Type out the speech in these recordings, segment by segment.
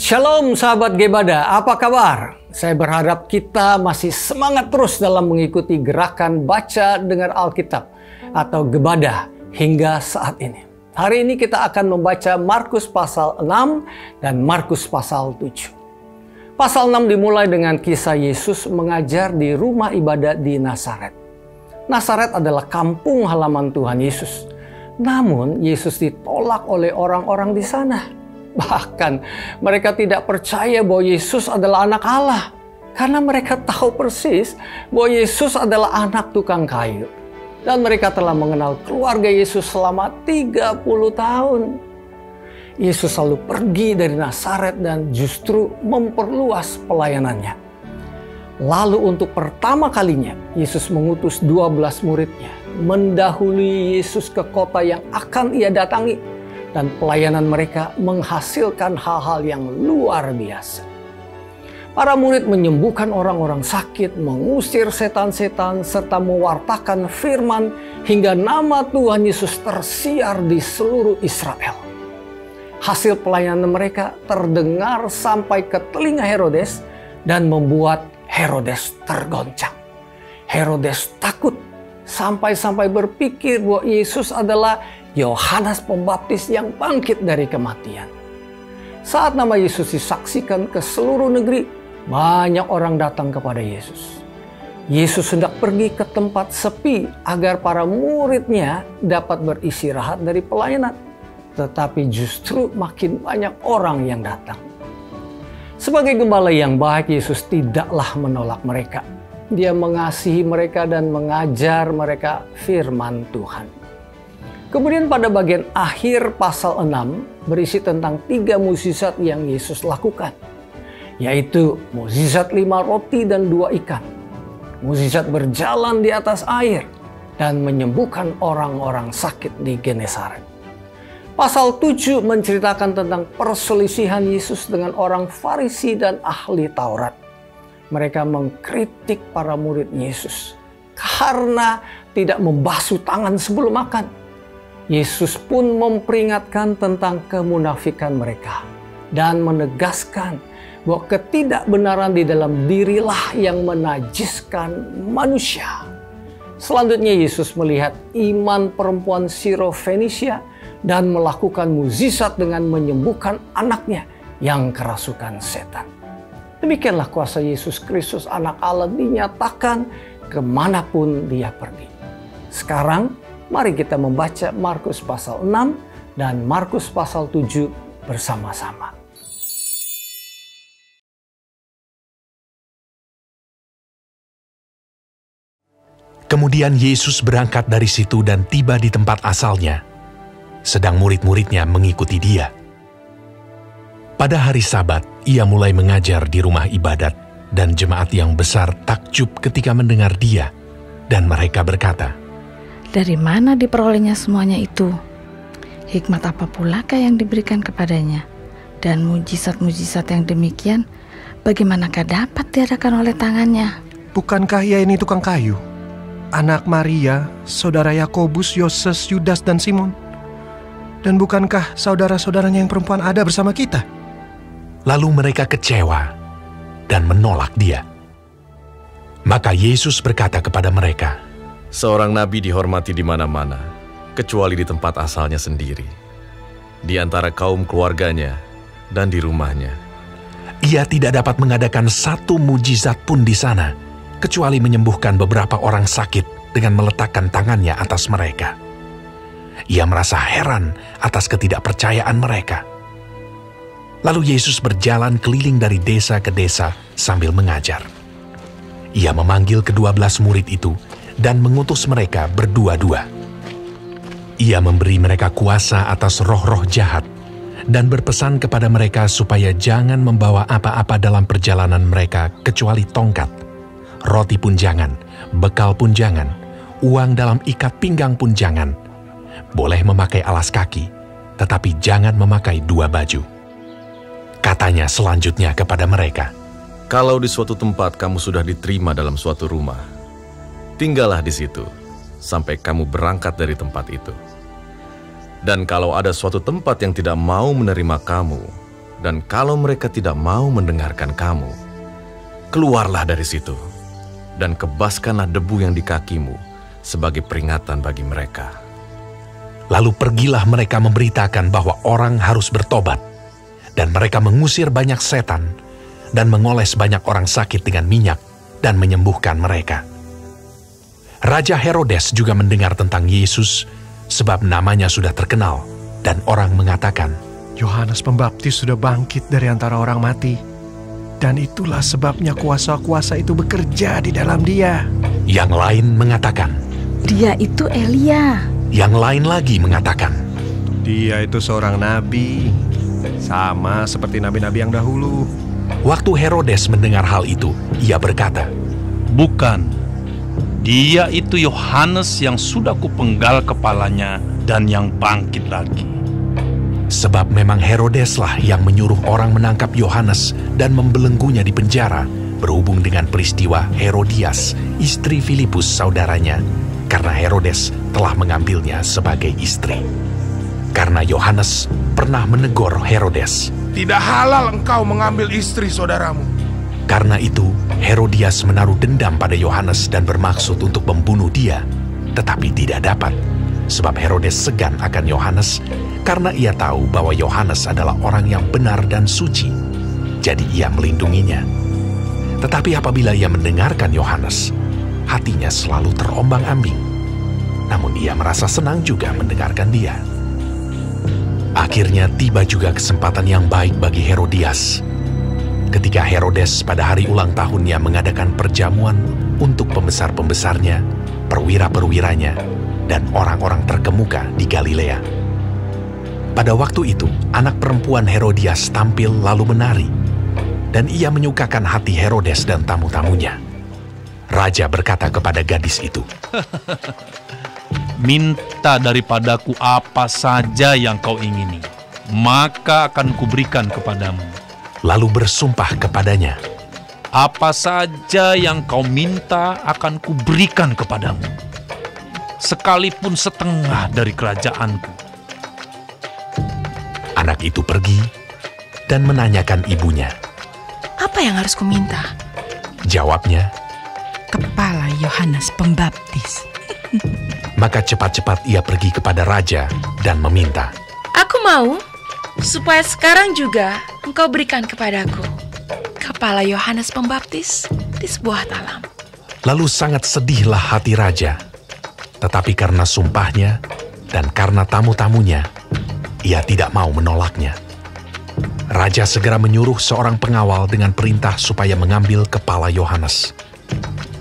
Shalom sahabat Gebada, apa kabar? Saya berharap kita masih semangat terus dalam mengikuti gerakan baca dengar Alkitab atau Gebada hingga saat ini. Hari ini kita akan membaca Markus pasal 6 dan Markus pasal 7. Pasal 6 dimulai dengan kisah Yesus mengajar di rumah ibadat di Nazaret. Nazaret adalah kampung halaman Tuhan Yesus. Namun Yesus ditolak oleh orang-orang di sana. Bahkan mereka tidak percaya bahwa Yesus adalah anak Allah. Karena mereka tahu persis bahwa Yesus adalah anak tukang kayu. Dan mereka telah mengenal keluarga Yesus selama 30 tahun. Yesus selalu pergi dari Nazaret dan justru memperluas pelayanannya. Lalu untuk pertama kalinya Yesus mengutus 12 muridnya mendahului Yesus ke kota yang akan ia datangi. Dan pelayanan mereka menghasilkan hal-hal yang luar biasa. Para murid menyembuhkan orang-orang sakit, mengusir setan-setan, serta mewartakan firman hingga nama Tuhan Yesus tersiar di seluruh Israel. Hasil pelayanan mereka terdengar sampai ke telinga Herodes dan membuat Herodes tergoncang. Herodes takut sampai-sampai berpikir bahwa Yesus adalah Yohanes Pembaptis yang bangkit dari kematian. Saat nama Yesus disaksikan ke seluruh negeri, banyak orang datang kepada Yesus. Yesus hendak pergi ke tempat sepi agar para muridnya dapat beristirahat dari pelayanan. Tetapi justru makin banyak orang yang datang. Sebagai gembala yang baik, Yesus tidaklah menolak mereka. Dia mengasihi mereka dan mengajar mereka firman Tuhan. Kemudian pada bagian akhir pasal 6 berisi tentang 3 mukjizat yang Yesus lakukan. Yaitu mukjizat 5 roti dan 2 ikan. Mukjizat berjalan di atas air dan menyembuhkan orang-orang sakit di Genesaret. Pasal 7 menceritakan tentang perselisihan Yesus dengan orang Farisi dan ahli Taurat. Mereka mengkritik para murid Yesus karena tidak membasuh tangan sebelum makan. Yesus pun memperingatkan tentang kemunafikan mereka dan menegaskan bahwa ketidakbenaran di dalam dirilah yang menajiskan manusia. Selanjutnya Yesus melihat iman perempuan Sirofenisia dan melakukan mukjizat dengan menyembuhkan anaknya yang kerasukan setan. Demikianlah kuasa Yesus Kristus anak Allah dinyatakan kemanapun dia pergi. Sekarang mari kita membaca Markus pasal 6 dan Markus pasal 7 bersama-sama. Kemudian Yesus berangkat dari situ dan tiba di tempat asalnya, sedang murid-muridnya mengikuti dia. Pada hari Sabat, ia mulai mengajar di rumah ibadat, dan jemaat yang besar takjub ketika mendengar dia, dan mereka berkata, "Dari mana diperolehnya semuanya itu? Hikmat apa pulakah yang diberikan kepadanya? Dan mujizat-mujizat yang demikian, bagaimanakah dapat diadakan oleh tangannya? Bukankah ia ini tukang kayu? Anak Maria, saudara Yakobus, Yoses, Yudas, dan Simon? Dan bukankah saudara-saudaranya yang perempuan ada bersama kita?" Lalu mereka kecewa dan menolak dia. Maka Yesus berkata kepada mereka, "Seorang nabi dihormati di mana-mana, kecuali di tempat asalnya sendiri, di antara kaum keluarganya dan di rumahnya." Ia tidak dapat mengadakan satu mujizat pun di sana, kecuali menyembuhkan beberapa orang sakit dengan meletakkan tangannya atas mereka. Ia merasa heran atas ketidakpercayaan mereka. Lalu Yesus berjalan keliling dari desa ke desa sambil mengajar. Ia memanggil ke-12 murid itu dan mengutus mereka berdua-dua. Ia memberi mereka kuasa atas roh-roh jahat dan berpesan kepada mereka supaya jangan membawa apa-apa dalam perjalanan mereka kecuali tongkat, roti pun jangan, bekal pun jangan, uang dalam ikat pinggang pun jangan. Boleh memakai alas kaki, tetapi jangan memakai 2 baju. Katanya selanjutnya kepada mereka, "Kalau di suatu tempat kamu sudah diterima dalam suatu rumah, tinggallah di situ sampai kamu berangkat dari tempat itu. Dan kalau ada suatu tempat yang tidak mau menerima kamu, Dan kalau mereka tidak mau mendengarkan kamu, keluarlah dari situ dan kebaskanlah debu yang di kakimu sebagai peringatan bagi mereka. Lalu pergilah mereka memberitakan bahwa orang harus bertobat, dan mereka mengusir banyak setan dan mengoles banyak orang sakit dengan minyak dan menyembuhkan mereka. Raja Herodes juga mendengar tentang Yesus sebab namanya sudah terkenal, dan orang mengatakan, Yohanes Pembaptis sudah bangkit dari antara orang mati, dan itulah sebabnya kuasa-kuasa itu bekerja di dalam dia. Yang lain mengatakan, Dia itu Elia. yang lain lagi mengatakan, Dia itu seorang nabi, sama seperti nabi-nabi yang dahulu. Waktu Herodes mendengar hal itu, ia berkata, Bukan, dia itu Yohanes yang sudah kupenggal kepalanya dan yang bangkit lagi. sebab memang Herodeslah yang menyuruh orang menangkap Yohanes dan membelenggunya di penjara berhubung dengan peristiwa Herodias, istri Filipus saudaranya, karena Herodes telah mengambilnya sebagai istri. Karena Yohanes pernah menegur Herodes, Tidak halal engkau mengambil istri saudaramu. karena itu Herodias menaruh dendam pada Yohanes dan bermaksud untuk membunuh dia, tetapi tidak dapat, sebab Herodes segan akan Yohanes karena ia tahu bahwa Yohanes adalah orang yang benar dan suci. Jadi ia melindunginya. Tetapi apabila ia mendengarkan Yohanes, hatinya selalu terombang-ambing. Namun ia merasa senang juga mendengarkan dia. Akhirnya tiba juga kesempatan yang baik bagi Herodias. Ketika Herodes pada hari ulang tahunnya mengadakan perjamuan untuk pembesar-pembesarnya, perwira-perwiranya, dan orang-orang terkemuka di Galilea. Pada waktu itu, anak perempuan Herodias tampil lalu menari, dan ia menyukakan hati Herodes dan tamu-tamunya. Raja berkata kepada gadis itu, Minta daripadaku apa saja yang kau ingini, maka akan kuberikan kepadamu. lalu bersumpah kepadanya, Apa saja yang kau minta akan kuberikan kepadamu, sekalipun setengah dari kerajaanku. Anak itu pergi dan menanyakan ibunya. Apa yang harus kuminta? Jawabnya, Kepala Yohanes Pembaptis. maka cepat-cepat ia pergi kepada raja dan meminta. Aku mau supaya sekarang juga engkau berikan kepadaku kepala Yohanes Pembaptis di sebuah talam. Lalu sangat sedihlah hati raja. Tetapi karena sumpahnya dan karena tamu-tamunya, ia tidak mau menolaknya. Raja segera menyuruh seorang pengawal dengan perintah supaya mengambil kepala Yohanes.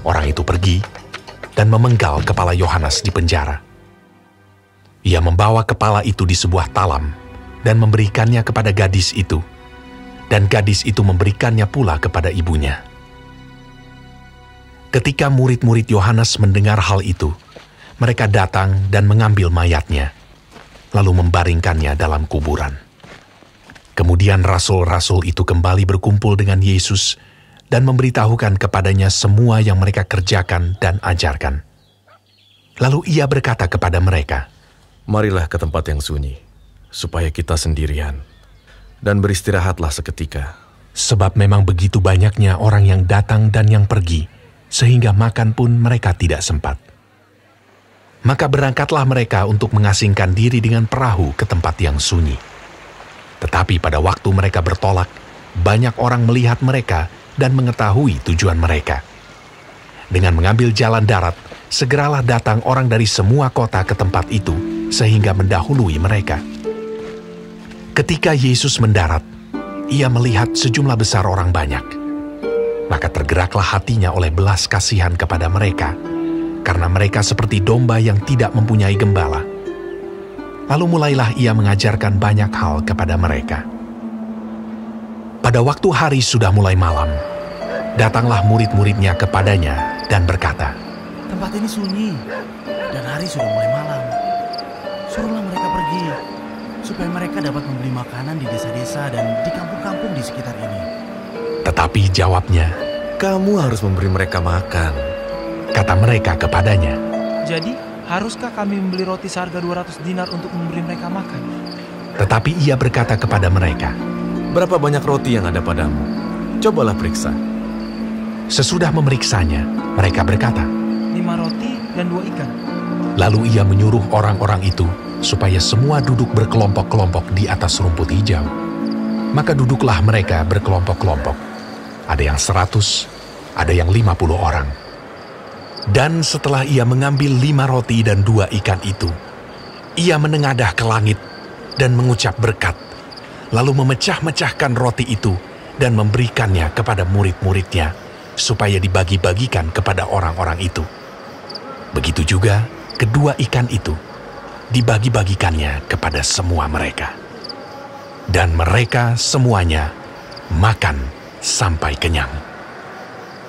Orang itu pergi dan memenggal kepala Yohanes di penjara. Ia membawa kepala itu di sebuah talam dan memberikannya kepada gadis itu, dan gadis itu memberikannya pula kepada ibunya. Ketika murid-murid Yohanes mendengar hal itu, mereka datang dan mengambil mayatnya, lalu membaringkannya dalam kuburan. Kemudian rasul-rasul itu kembali berkumpul dengan Yesus dan memberitahukan kepadanya semua yang mereka kerjakan dan ajarkan. Lalu ia berkata kepada mereka, Marilah ke tempat yang sunyi, supaya kita sendirian, dan beristirahatlah seketika. sebab memang begitu banyaknya orang yang datang dan yang pergi, sehingga makan pun mereka tidak sempat. Maka berangkatlah mereka untuk mengasingkan diri dengan perahu ke tempat yang sunyi. Tetapi pada waktu mereka bertolak, banyak orang melihat mereka dan mengetahui tujuan mereka. Dengan mengambil jalan darat, segeralah datang orang dari semua kota ke tempat itu, sehingga mendahului mereka. Ketika Yesus mendarat, ia melihat sejumlah besar orang banyak. Maka tergeraklah hatinya oleh belas kasihan kepada mereka, karena mereka seperti domba yang tidak mempunyai gembala. Lalu mulailah ia mengajarkan banyak hal kepada mereka. Pada waktu hari sudah mulai malam, datanglah murid-muridnya kepadanya dan berkata, Tempat ini sunyi dan hari sudah mulai malam. Suruhlah mereka pergi, supaya mereka dapat membeli makanan di desa-desa dan di kampung-kampung di sekitar ini. Tetapi jawabnya, Kamu harus memberi mereka makan. kata mereka kepadanya, Jadi, haruskah kami membeli roti seharga 200 dinar untuk memberi mereka makan? tetapi ia berkata kepada mereka, berapa banyak roti yang ada padamu? Cobalah periksa. Sesudah memeriksanya, mereka berkata, 5 roti dan 2 ikan. Lalu ia menyuruh orang-orang itu supaya semua duduk berkelompok-kelompok di atas rumput hijau. Maka duduklah mereka berkelompok-kelompok. Ada yang 100, ada yang 50 orang. Dan setelah ia mengambil 5 roti dan 2 ikan itu, ia menengadah ke langit dan mengucap berkat, lalu memecah-mecahkan roti itu dan memberikannya kepada murid-muridnya, supaya dibagi-bagikan kepada orang-orang itu. Begitu juga kedua ikan itu dibagi-bagikannya kepada semua mereka. Dan mereka semuanya makan sampai kenyang.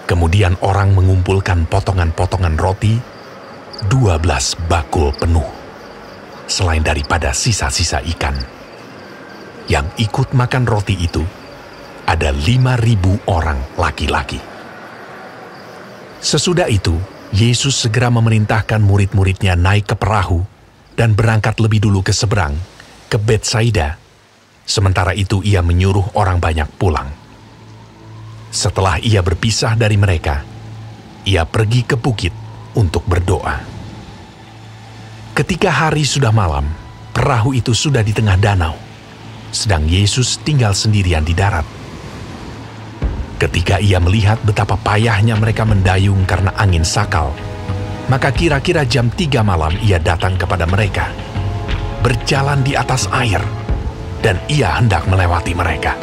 Kemudian orang mengumpulkan potongan-potongan roti, 12 bakul penuh, selain daripada sisa-sisa ikan. Yang ikut makan roti itu ada 5.000 orang laki-laki. Sesudah itu, Yesus segera memerintahkan murid-muridnya naik ke perahu dan berangkat lebih dulu ke seberang, ke Betsaida. Sementara itu ia menyuruh orang banyak pulang. Setelah ia berpisah dari mereka, ia pergi ke bukit untuk berdoa. Ketika hari sudah malam, perahu itu sudah di tengah danau, sedang Yesus tinggal sendirian di darat. Ketika ia melihat betapa payahnya mereka mendayung karena angin sakal, maka kira-kira jam 3 malam ia datang kepada mereka, berjalan di atas air, dan ia hendak melewati mereka.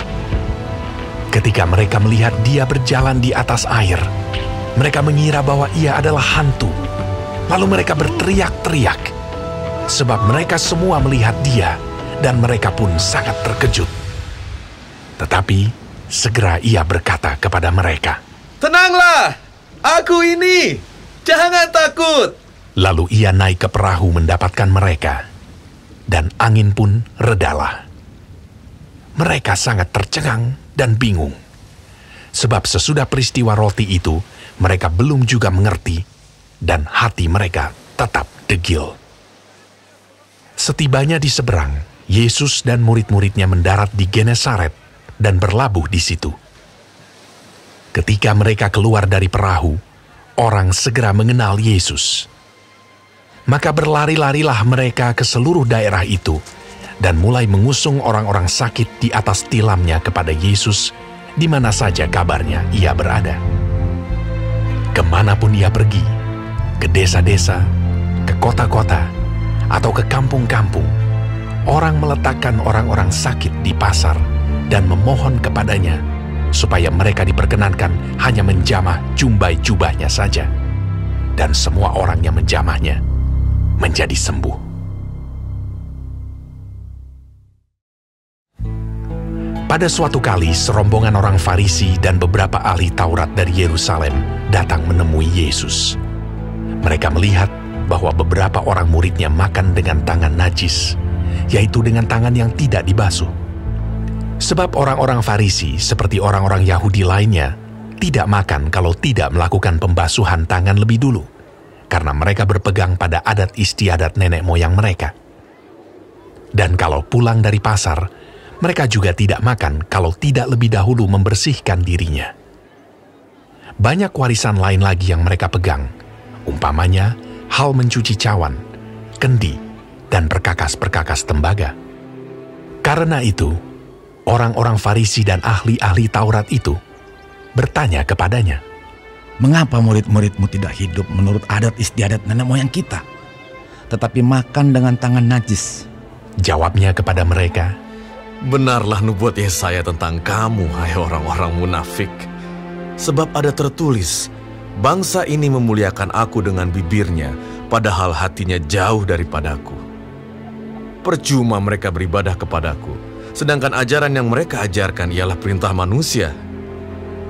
Ketika mereka melihat dia berjalan di atas air, mereka mengira bahwa ia adalah hantu. Lalu mereka berteriak-teriak, sebab mereka semua melihat dia, dan mereka pun sangat terkejut. Tetapi segera ia berkata kepada mereka, "Tenanglah, aku ini, jangan takut." Lalu ia naik ke perahu mendapatkan mereka, dan angin pun redalah. Mereka sangat tercengang dan bingung, sebab sesudah peristiwa roti itu, mereka belum juga mengerti, dan hati mereka tetap degil. Setibanya di seberang, Yesus dan murid-muridnya mendarat di Genesaret dan berlabuh di situ. Ketika mereka keluar dari perahu, orang segera mengenal Yesus. Maka berlari-larilah mereka ke seluruh daerah itu, dan mulai mengusung orang-orang sakit di atas tilamnya kepada Yesus, di mana saja kabarnya ia berada. Kemanapun ia pergi, ke desa-desa, ke kota-kota, atau ke kampung-kampung, orang meletakkan orang-orang sakit di pasar dan memohon kepadanya, supaya mereka diperkenankan hanya menjamah jumbai jubahnya saja. Dan semua orang yang menjamahnya menjadi sembuh. Pada suatu kali, serombongan orang Farisi dan beberapa ahli Taurat dari Yerusalem datang menemui Yesus. Mereka melihat bahwa beberapa orang muridnya makan dengan tangan najis, yaitu dengan tangan yang tidak dibasuh. Sebab orang-orang Farisi, seperti orang-orang Yahudi lainnya, tidak makan kalau tidak melakukan pembasuhan tangan lebih dulu, karena mereka berpegang pada adat istiadat nenek moyang mereka. Dan kalau pulang dari pasar, mereka juga tidak makan kalau tidak lebih dahulu membersihkan dirinya. Banyak warisan lain lagi yang mereka pegang, umpamanya hal mencuci cawan, kendi, dan perkakas-perkakas tembaga. Karena itu, orang-orang Farisi dan ahli-ahli Taurat itu bertanya kepadanya, "Mengapa murid-muridmu tidak hidup menurut adat istiadat nenek moyang kita, tetapi makan dengan tangan najis?" Jawabnya kepada mereka, "Benarlah nubuat Yesaya tentang kamu, hai orang-orang munafik. Sebab ada tertulis, bangsa ini memuliakan aku dengan bibirnya, padahal hatinya jauh daripadaku. Percuma mereka beribadah kepadaku, sedangkan ajaran yang mereka ajarkan ialah perintah manusia.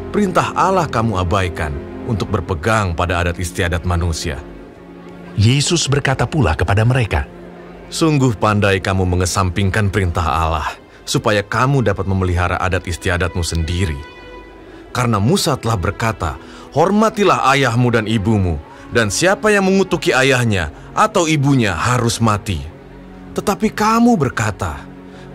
Perintah Allah kamu abaikan untuk berpegang pada adat istiadat manusia." Yesus berkata pula kepada mereka, "Sungguh pandai kamu mengesampingkan perintah Allah, supaya kamu dapat memelihara adat istiadatmu sendiri. Karena Musa telah berkata, hormatilah ayahmu dan ibumu, dan siapa yang mengutuki ayahnya atau ibunya harus mati. Tetapi kamu berkata,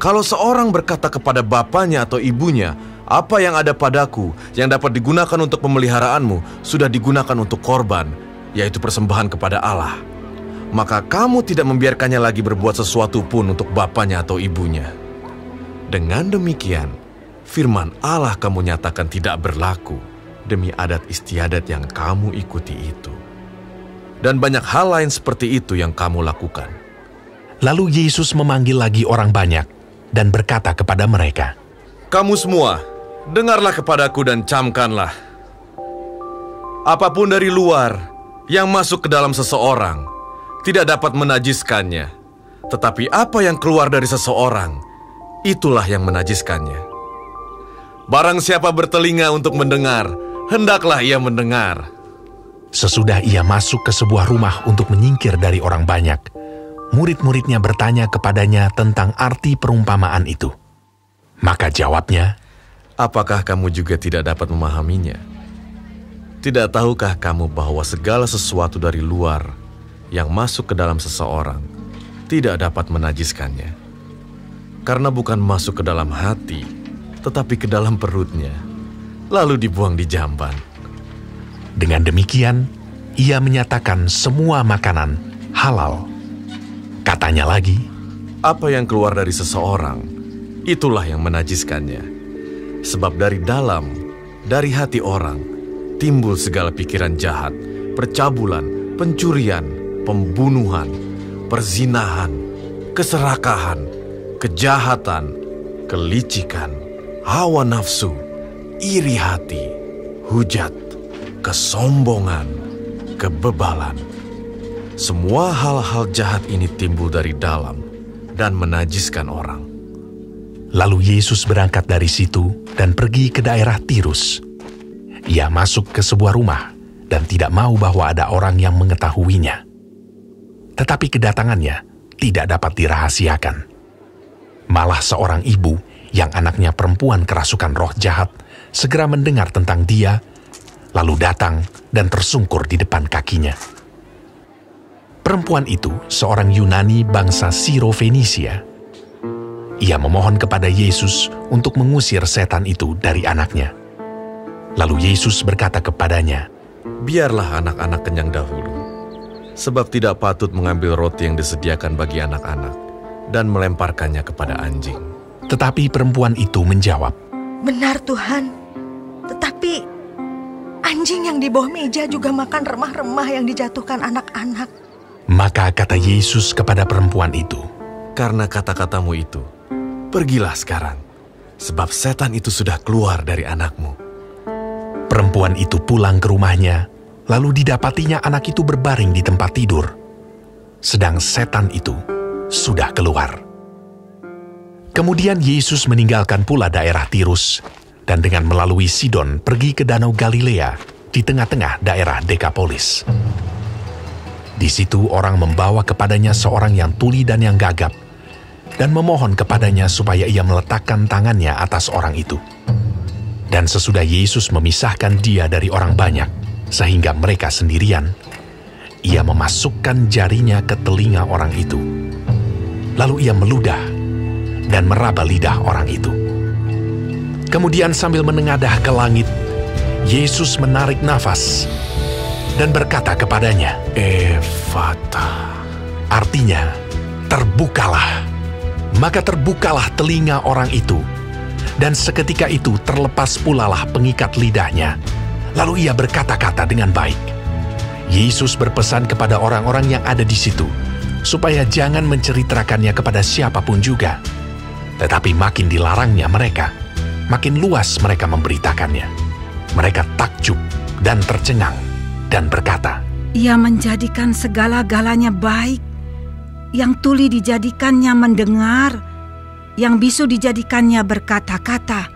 Kalau seorang berkata kepada bapanya atau ibunya, "Apa yang ada padaku yang dapat digunakan untuk pemeliharaanmu sudah digunakan untuk korban, yaitu persembahan kepada Allah," maka kamu tidak membiarkannya lagi berbuat sesuatu pun untuk bapanya atau ibunya. Dengan demikian, firman Allah kamu nyatakan tidak berlaku demi adat istiadat yang kamu ikuti itu. Dan banyak hal lain seperti itu yang kamu lakukan. Lalu Yesus memanggil lagi orang banyak dan berkata kepada mereka, "Kamu semua, dengarlah kepadaku dan camkanlah. Apapun dari luar yang masuk ke dalam seseorang tidak dapat menajiskannya. Tetapi apa yang keluar dari seseorang, itulah yang menajiskannya. Barang siapa bertelinga untuk mendengar, hendaklah ia mendengar." Sesudah ia masuk ke sebuah rumah untuk menyingkir dari orang banyak, murid-muridnya bertanya kepadanya tentang arti perumpamaan itu. Maka jawabnya, "Apakah kamu juga tidak dapat memahaminya? Tidak tahukah kamu bahwa segala sesuatu dari luar yang masuk ke dalam seseorang tidak dapat menajiskannya? Karena bukan masuk ke dalam hati, tetapi ke dalam perutnya, lalu dibuang di jamban." Dengan demikian, ia menyatakan semua makanan halal. Katanya lagi, "Apa yang keluar dari seseorang, itulah yang menajiskannya. Sebab dari dalam, dari hati orang, timbul segala pikiran jahat, percabulan, pencurian, pembunuhan, perzinahan, keserakahan, kejahatan, kelicikan, hawa nafsu, iri hati, hujat, kesombongan, kebebalan. Semua hal-hal jahat ini timbul dari dalam dan menajiskan orang." Lalu Yesus berangkat dari situ dan pergi ke daerah Tirus. Ia masuk ke sebuah rumah dan tidak mau bahwa ada orang yang mengetahuinya. Tetapi kedatangannya tidak dapat dirahasiakan. Malah seorang ibu yang anaknya perempuan kerasukan roh jahat segera mendengar tentang dia, lalu datang dan tersungkur di depan kakinya. Perempuan itu seorang Yunani bangsa Siro-Fenisia. Ia memohon kepada Yesus untuk mengusir setan itu dari anaknya. Lalu Yesus berkata kepadanya, "Biarlah anak-anak kenyang dahulu, sebab tidak patut mengambil roti yang disediakan bagi anak-anak dan melemparkannya kepada anjing." Tetapi perempuan itu menjawab, "Benar Tuhan, tetapi anjing yang di bawah meja juga makan remah-remah yang dijatuhkan anak-anak." Maka kata Yesus kepada perempuan itu, "Karena kata-katamu itu, pergilah sekarang, sebab setan itu sudah keluar dari anakmu." Perempuan itu pulang ke rumahnya, lalu didapatinya anak itu berbaring di tempat tidur, sedang setan itu sudah keluar. Kemudian Yesus meninggalkan pula daerah Tirus, dan dengan melalui Sidon pergi ke Danau Galilea di tengah-tengah daerah Dekapolis. Di situ orang membawa kepadanya seorang yang tuli dan yang gagap, dan memohon kepadanya supaya ia meletakkan tangannya atas orang itu. Dan sesudah Yesus memisahkan dia dari orang banyak, sehingga mereka sendirian, ia memasukkan jarinya ke telinga orang itu. Lalu ia meludah dan meraba lidah orang itu. Kemudian sambil menengadah ke langit, Yesus menarik nafas dan berkata kepadanya, "Efata," artinya, "terbukalah." Maka terbukalah telinga orang itu, dan seketika itu terlepas pulalah pengikat lidahnya. Lalu ia berkata-kata dengan baik. Yesus berpesan kepada orang-orang yang ada di situ, supaya jangan menceritakannya kepada siapapun juga. Tetapi makin dilarangnya mereka, makin luas mereka memberitakannya. Mereka takjub dan tercengang, dan berkata, "Ia menjadikan segala-galanya baik. Yang tuli dijadikannya mendengar, yang bisu dijadikannya berkata-kata,